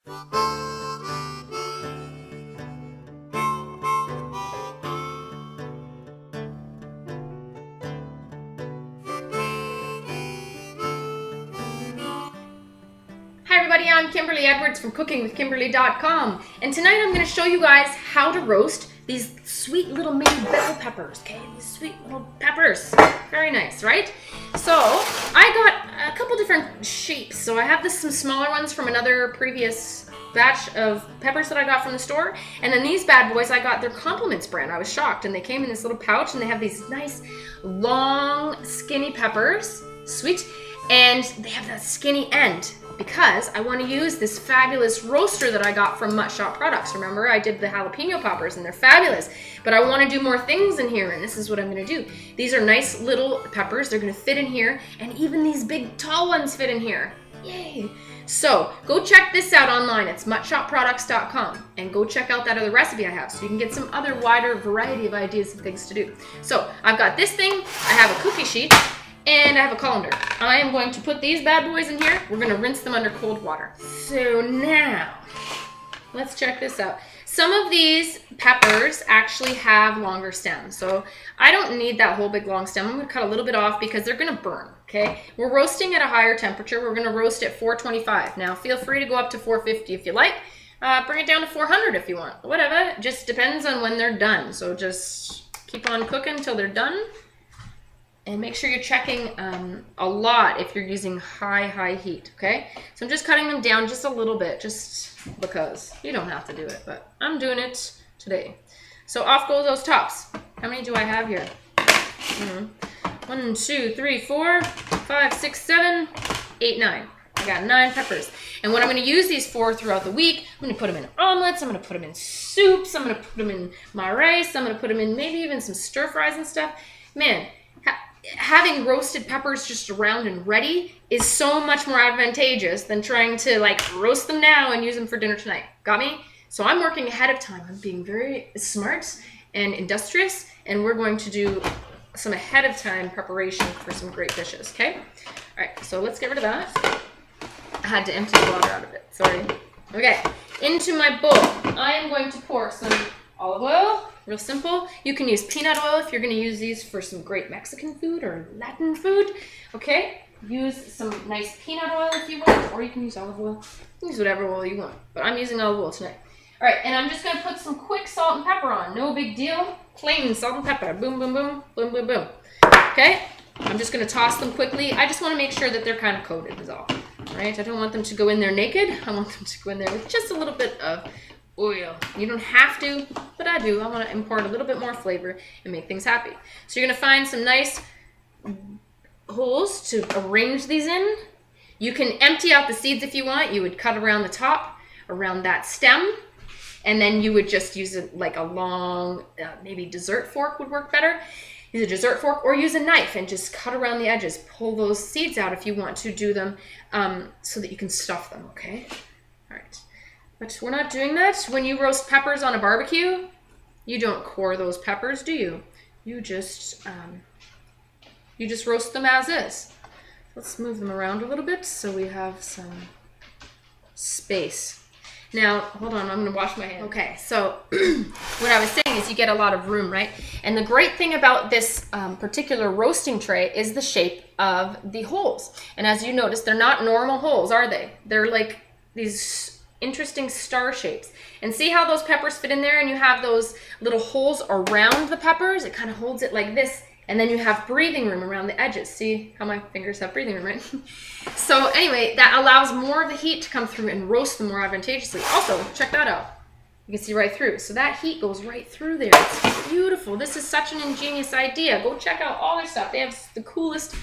Hi everybody, I'm Kimberly Edwards from cookingwithkimberly.com, and tonight I'm going to show you guys how to roast these sweet little mini bell peppers, okay? These sweet little peppers. Very nice, right? So, I got a couple different shapes. So I have some smaller ones from another previous batch of peppers that I got from the store, and then these bad boys I got their Compliments brand. I was shocked, and they came in this little pouch, and they have these nice, long, skinny peppers, sweet, and they have that skinny end, because I want to use this fabulous roaster that I got from Mutt Shop Products. Remember, I did the jalapeno poppers and they're fabulous, but I want to do more things in here, and this is what I'm going to do. These are nice little peppers. They're going to fit in here, and even these big tall ones fit in here. Yay! So go check this out online. It's muttshopproducts.com, and go check out that other recipe I have so you can get some other wider variety of ideas of things to do. So I've got this thing, I have a cookie sheet, and I have a colander. I am going to put these bad boys in here. We're gonna rinse them under cold water. So now, let's check this out. Some of these peppers actually have longer stems, so I don't need that whole big long stem. I'm gonna cut a little bit off because they're gonna burn, okay? We're roasting at a higher temperature. We're gonna roast at 425. Now, feel free to go up to 450 if you like. Bring it down to 400 if you want. Whatever, it just depends on when they're done. So just keep on cooking until they're done. And make sure you're checking a lot if you're using high heat, okay? So I'm just cutting them down just a little bit, just because. You don't have to do it, but I'm doing it today. So off go those tops. How many do I have here? 1, 2, 3, 4, 5, 6, 7, 8, 9. I got 9 peppers. And what I'm going to use these for throughout the week, I'm going to put them in omelets, I'm going to put them in soups, I'm going to put them in my rice, I'm going to put them in maybe even some stir fries and stuff. Man, having roasted peppers just around and ready is so much more advantageous than trying to like roast them now and use them for dinner tonight. Got me? So I'm working ahead of time. I'm being very smart and industrious, and we're going to do some ahead of time preparation for some great dishes, okay? All right, so let's get rid of that. I had to empty the water out of it, sorry. Okay, into my bowl, I am going to pour some olive oil. Real simple. You can use peanut oil if you're going to use these for some great Mexican food or Latin food. Okay? Use some nice peanut oil if you want, or you can use olive oil. Use whatever oil you want, but I'm using olive oil tonight. All right, and I'm just going to put some quick salt and pepper on. No big deal. Plain salt and pepper. Boom, boom, boom, boom, boom, boom. Okay? I'm just going to toss them quickly. I just want to make sure that they're kind of coated is all. All right? I don't want them to go in there naked. I want them to go in there with just a little bit of oil. You don't have to, but I do. I want to impart a little bit more flavor and make things happy. So you're going to find some nice holes to arrange these in. You can empty out the seeds if you want. You would cut around the top, around that stem, and then you would just use it like a long, maybe dessert fork would work better. Use a dessert fork or use a knife and just cut around the edges. Pull those seeds out if you want to do them so that you can stuff them, okay? All right. But we're not doing that. When you roast peppers on a barbecue, you don't core those peppers, do you? You just roast them as is. Let's move them around a little bit so we have some space. Now, hold on, I'm going to wash my hands. Okay, so what I was saying is you get a lot of room, right? And the great thing about this particular roasting tray is the shape of the holes. And as you notice, they're not normal holes, are they? They're like these interesting star shapes. And see how those peppers fit in there, and you have those little holes around the peppers? It kind of holds it like this, and then you have breathing room around the edges. See how my fingers have breathing room, right? So anyway, that allows more of the heat to come through and roast them more advantageously. Also, check that out. You can see right through. So that heat goes right through there. It's beautiful. This is such an ingenious idea. Go check out all their stuff. They have the coolest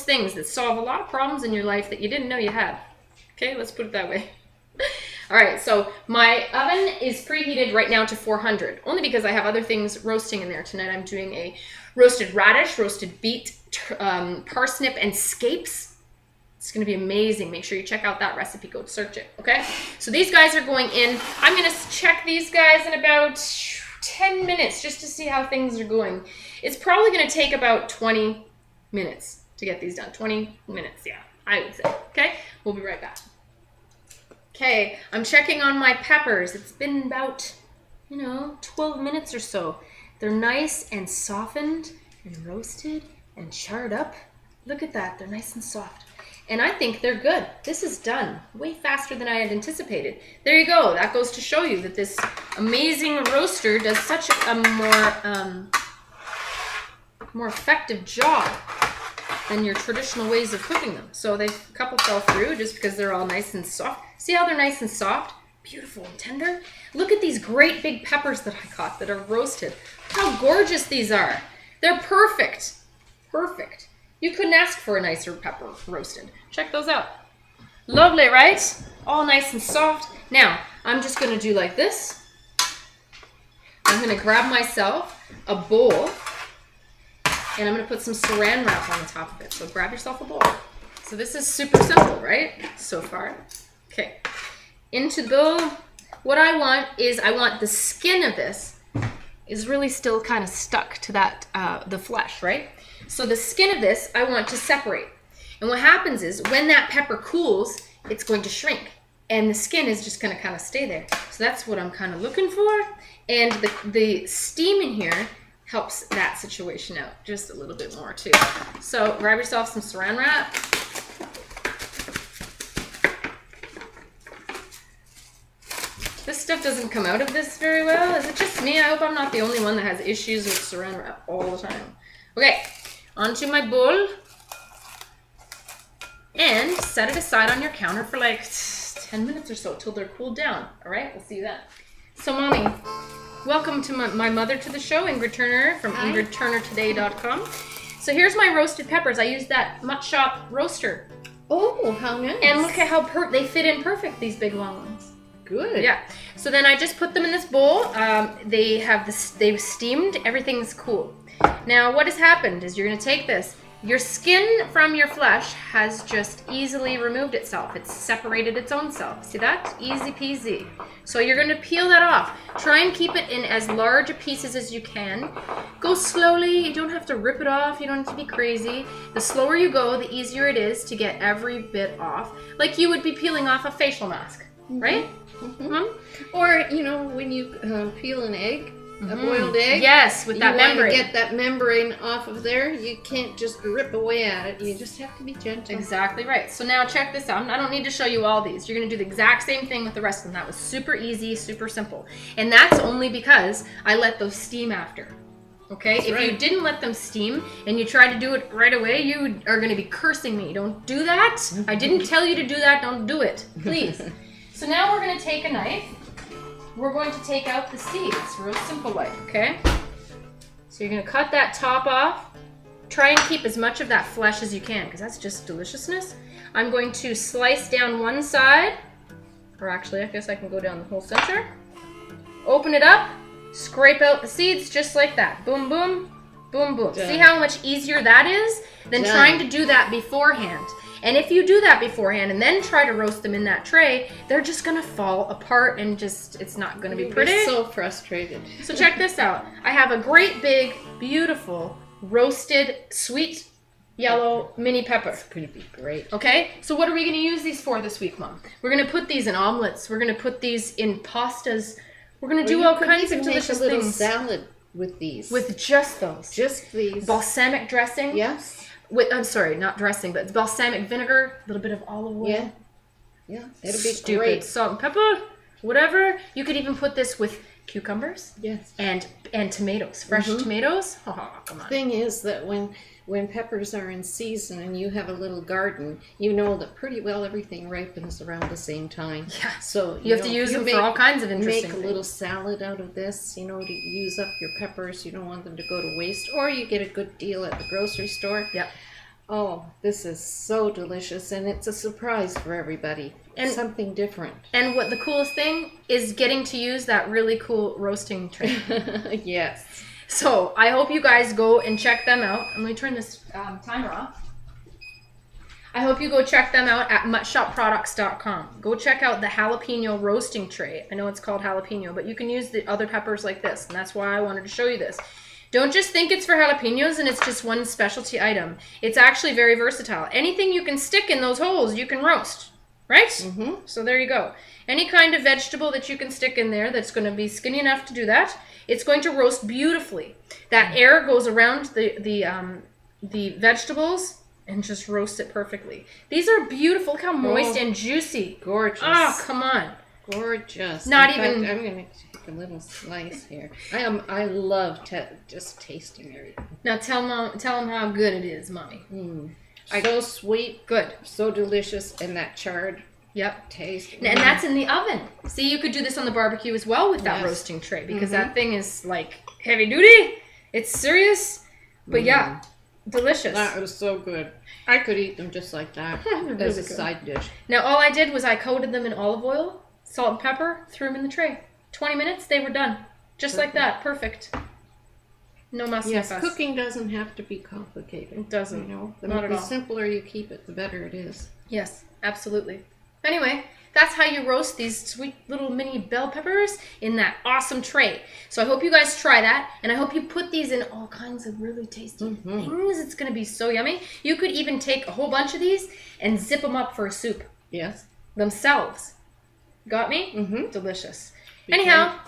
things that solve a lot of problems in your life that you didn't know you had. Okay, let's put it that way. All right, so my oven is preheated right now to 400, only because I have other things roasting in there. Tonight I'm doing a roasted radish, roasted beet, parsnip, and scapes. It's gonna be amazing. Make sure you check out that recipe, go search it, okay? So these guys are going in. I'm gonna check these guys in about 10 minutes just to see how things are going. It's probably gonna take about 20 minutes to get these done. 20 minutes, yeah, I would say, okay? We'll be right back. Okay, I'm checking on my peppers. It's been about, 12 minutes or so. They're nice and softened and roasted and charred up. Look at that, they're nice and soft. And I think they're good. This is done way faster than I had anticipated. There you go. That goes to show you that this amazing roaster does such a more effective job than your traditional ways of cooking them. So a couple fell through just because they're all nice and soft. See how they're nice and soft? Beautiful and tender. Look at these great big peppers that I got that are roasted. Look how gorgeous these are. They're perfect. Perfect. You couldn't ask for a nicer pepper roasted. Check those out. Lovely, right? All nice and soft. Now, I'm just going to do like this. I'm going to grab myself a bowl, and I'm going to put some saran wrap on the top of it. So grab yourself a bowl. So this is super simple, right? So far. Okay. Into the bowl. What I want is the skin of this is really still kind of stuck to that, the flesh, right? So the skin of this, I want to separate. And what happens is when that pepper cools, it's going to shrink. And the skin is just going to kind of stay there. So that's what I'm kind of looking for. And the steam in here helps that situation out just a little bit more too. So grab yourself some saran wrap. This stuff doesn't come out of this very well. Is it just me? I hope I'm not the only one that has issues with saran wrap all the time. Okay. Onto my bowl, and set it aside on your counter for like 10 minutes or so till they're cooled down. All right, we'll see you then. So, Mommy, welcome to my mother to the show, Ingrid Turner from IngridTurnerToday.com. So here's my roasted peppers. I used that Mutt Shop roaster. Oh, how nice! And look at how they fit in perfect. These big long ones. Good. Yeah. So then I just put them in this bowl. They've steamed. Everything's cool. Now what has happened is you're going to take this. Your skin from your flesh has just easily removed itself. It's separated its own self. See that? Easy peasy. So you're going to peel that off. Try and keep it in as large pieces as you can. Go slowly. You don't have to rip it off. You don't have to be crazy. The slower you go, the easier it is to get every bit off. Like you would be peeling off a facial mask, right? Mm-hmm. Or, when you peel an egg, a boiled egg. Yes, with that membrane. You want to get that membrane off of there. You can't just rip away at it. You just have to be gentle. Exactly right. So now check this out. I don't need to show you all these. You're going to do the exact same thing with the rest of them. That was super easy, super simple. And that's only because I let those steam after. Okay? If you didn't let them steam and you try to do it right away, you are going to be cursing me. Don't do that. I didn't tell you to do that. Don't do it. Please. So now we're going to take a knife. We're going to take out the seeds, real simple like, okay? So you're going to cut that top off. Try and keep as much of that flesh as you can, because that's just deliciousness. I'm going to slice down one side, or actually I guess I can go down the whole center. Open it up, scrape out the seeds just like that. Boom, boom, boom, boom. Done. See how much easier that is than trying to do that beforehand. And if you do that beforehand and then try to roast them in that tray, they're just gonna fall apart and it's not gonna be pretty. You're so frustrated. So check this out. I have a great big, beautiful, roasted, sweet, yellow mini pepper. It's gonna be great. Okay, so what are we gonna use these for this week, Mom? We're gonna put these in omelets. We're gonna put these in pastas. We're gonna do all kinds of delicious make a little things. Salad with these. With just those. Just these. Balsamic dressing. Yes. I'm sorry, not dressing, but it's balsamic vinegar, a little bit of olive oil. Yeah. Yeah, it'll be Stupid great. Salt and pepper, whatever. You could even put this with cucumbers. Yes. And tomatoes, fresh tomatoes. Oh, come on. The thing is that when peppers are in season and you have a little garden, you know that pretty well everything ripens around the same time. Yeah. So you have to use them for all kinds of interesting things. Make a little salad out of this, to use up your peppers. You don't want them to go to waste. Or you get a good deal at the grocery store. Yep. Oh, this is so delicious, and it's a surprise for everybody. And something different. And what the coolest thing is getting to use that really cool roasting tray. Yes. So I hope you guys go and check them out. Let me turn this timer off. I hope you go check them out at MuttShopProducts.com. Go check out the jalapeno roasting tray. I know it's called jalapeno, but you can use the other peppers like this, and that's why I wanted to show you this. Don't just think it's for jalapenos and it's just one specialty item. It's actually very versatile. Anything you can stick in those holes, you can roast, right? Mm-hmm. So there you go. Any kind of vegetable that you can stick in there that's going to be skinny enough to do that, it's going to roast beautifully. That air goes around the vegetables and just roast it perfectly. These are beautiful. Look how moist and juicy. Gorgeous. Oh, come on. Gorgeous. Not In even... fact, I'm going to take a little slice here. I love just tasting everything. Now tell them how good it is, Mommy. So sweet. Good. So delicious. And that charred taste. And that's in the oven. See, you could do this on the barbecue as well with that Yes. roasting tray because that thing is like heavy duty. It's serious. But yeah, delicious. That was so good. I could eat them just like that Really as a good. side dish. Now, all I did was I coated them in olive oil, salt and pepper, threw them in the tray. 20 minutes, they were done. Just like that. Perfect. No muss, no Yes, fuss. cooking doesn't have to be complicated. It doesn't. You know, Not at all. The simpler you keep it, the better it is. Yes, absolutely. Anyway, that's how you roast these sweet little mini bell peppers in that awesome tray. So I hope you guys try that, and I hope you put these in all kinds of really tasty things. It's going to be so yummy. You could even take a whole bunch of these and zip them up for a soup Yes. themselves. Got me? Mm-hmm. Delicious. Anyhow,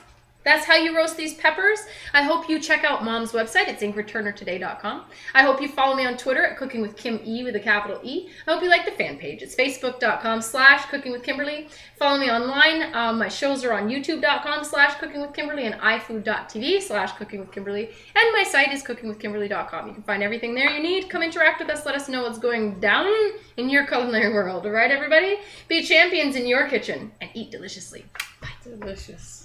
that's how you roast these peppers. I hope you check out Mom's website. It's ingridturnertoday.com. I hope you follow me on Twitter at Cooking with Kim E with a capital E. I hope you like the fan page. It's facebook.com/cookingwithkimberly. Follow me online. My shows are on youtube.com/cookingwithkimberly and ifood.tv/cookingwithkimberly. And my site is cookingwithkimberly.com. You can find everything there you need. Come interact with us. Let us know what's going down in your culinary world. All right, everybody? Be champions in your kitchen and eat deliciously. Bye. Delicious.